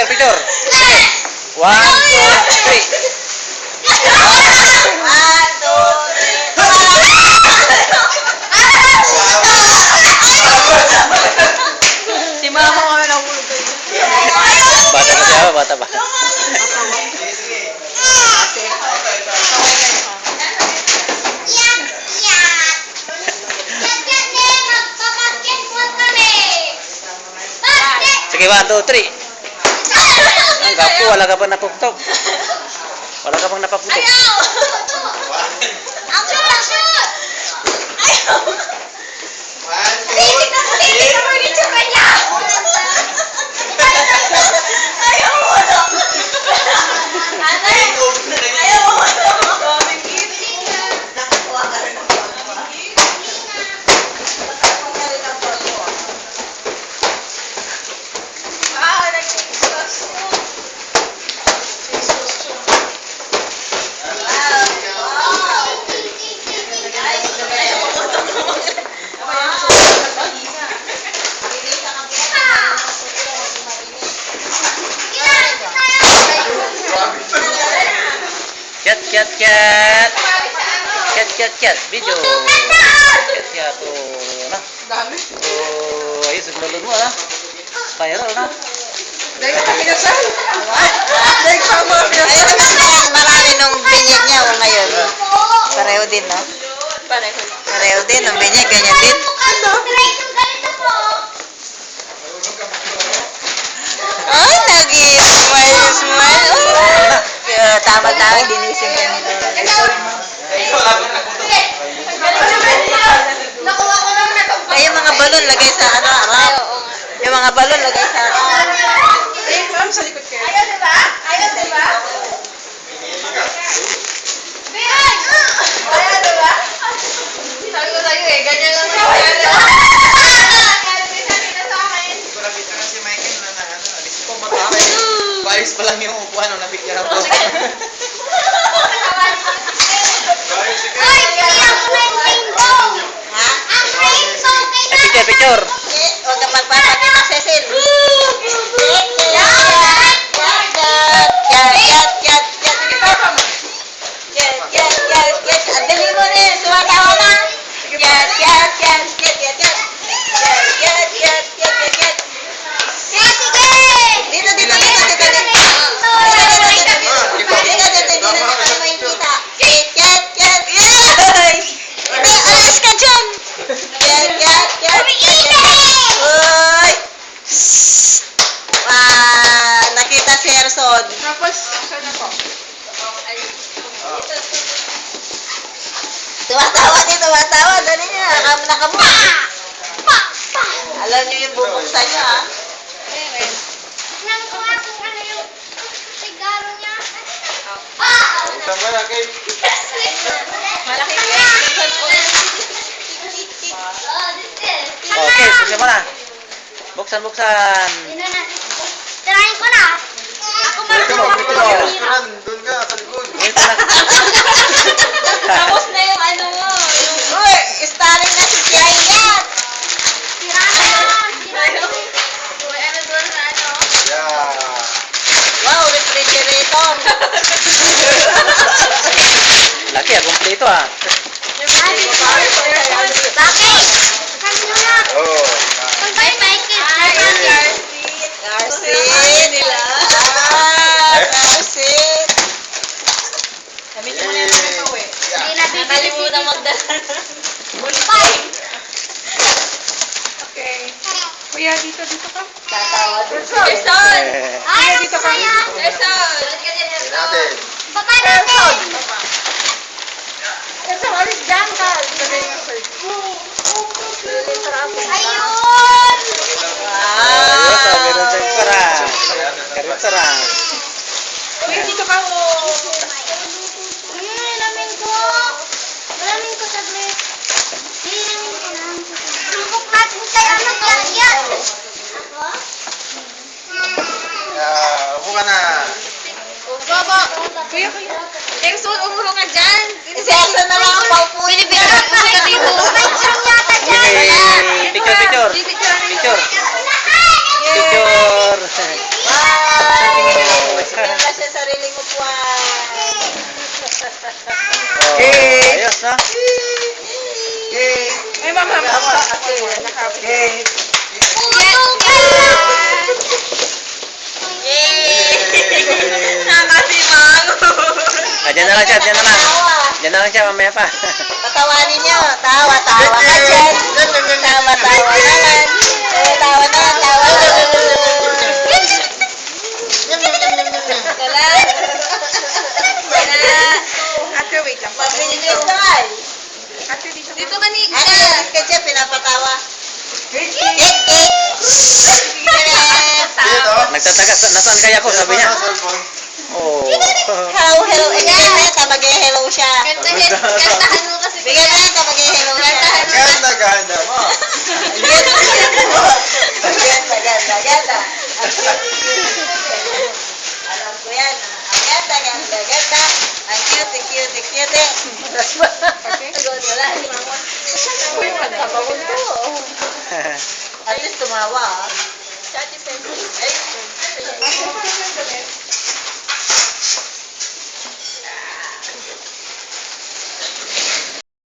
picture, picture. Okay. 1, 2, 3. Si mama kami nahulog kayo. Bata pa siya, bata pa. Sige, 1, 2, 3. Ang gapo, wala ka pa napuktok. Wala ka pang napaputok. Ayaw! Ayaw! Titig na mo yung tsura niya! Ayaw mo na! Ayaw mo na! Nakakuha ka rin ng pagkawa. Wow, nag-exhaust mo. Cat, cat, cat. Cat, cat, cat. Video. Cat, cat. Oh, na. Oh, ayos, nalulod mo, na. Viral, na. Dahil sa pinasal. Dahil sa mga pinasal. Ayun naman, marami nung binyag niya o ngayon. Pareho din, no? Pareho din, nung binyag, ganyan din. Ay, nag-smile, smile. Tama-tama, ginising ka nila. Ay, yung mga balon, lagay sa ano, harap. Yung mga balon, lagay sa harap. Ay, ma'am, sa likod kayo. Ayaw, diba? Ayaw, diba? Ayaw, diba? Sabi ko sa'yo eh, ganyan lang ako. Paris pa lang yung upuan nung napicture ako. Ay, kaya ko na yung rainbow. Ha? Ang rainbow, kaya Picture, picture. Huwag ka magpapakita, Cecil. Dali mo rin, sumatawa na. Dito, dito, dito, dito. Hindi, alas ka dyan. Uy. Nakita si Erson. Tapos, saan ako? Tumatawa din, tumatawa. Dali niya, nakamuk. Alam niyo yung bubuksan niya, ha? Nang kung ano yung sigaro niya. Tama na, Kate. Malaki Okay, buksan mo na. Buksan, buksan. Tirahin ko na. Ako Dito mo, dito mo. Restaurant, doon ka, sa likod. Dito na. Tapos na yung ano mo. Uy, starring na si Kiayat. Tirahin. Uy, ano doon sa ano? Yeah. Wow, refrigerator. Laki, kumpleto, ah. Bakit? Sabi nyo na. Oh. Kung ba'y Michael? Car seat. Car seat. Damit mo na yung ito eh. Hindi na Nakalimutan magdala. Okay. Kuya, dito ka. Tatawa din. Person! Ay, Dito ka. Person! Tingnan natin. Baba natin! Erson, alis dyan ka. Sabi nga, sir. Ayun! Ayos, ah, meron siyang para. Restaurant. Kuya, dito ka. Lamin ko. Lamin ko saglit. Lamin ko lang. Subok natin kaya nagyayat. Ako? Upo ka na. Baba. Kuya. Erson, umuro ka dyan. Si Erson na lang ang paupuin. Pinipirap ka dito. May charm yata dyan. Picture, picture. Picture. Picture. Bye. no? Ay, mama. Yay! Nakasimang. Diyan na lang siya, diyan na lang. Diyan na lang siya, mamaya pa. Patawanin niyo. Tawa ka dyan. Tawa naman. Tawa naman. Ate, wait lang. Mabilis naman. Ate, dito. Dito ka ni... Ano, ka dyan, pinapatawa. Dito. Nagtatagas, nasaan kaya ko, sabi niya. Cellphone. Oh. Hello. Bigyan na, mag-hello siya. Kantahan mo kasi. Bigyan na, mag-hello siya. Ganda mo. Ganda. Alam ko yan. Ang ganda. Ang cute. Wala, si mama. At least tumawa. Ay,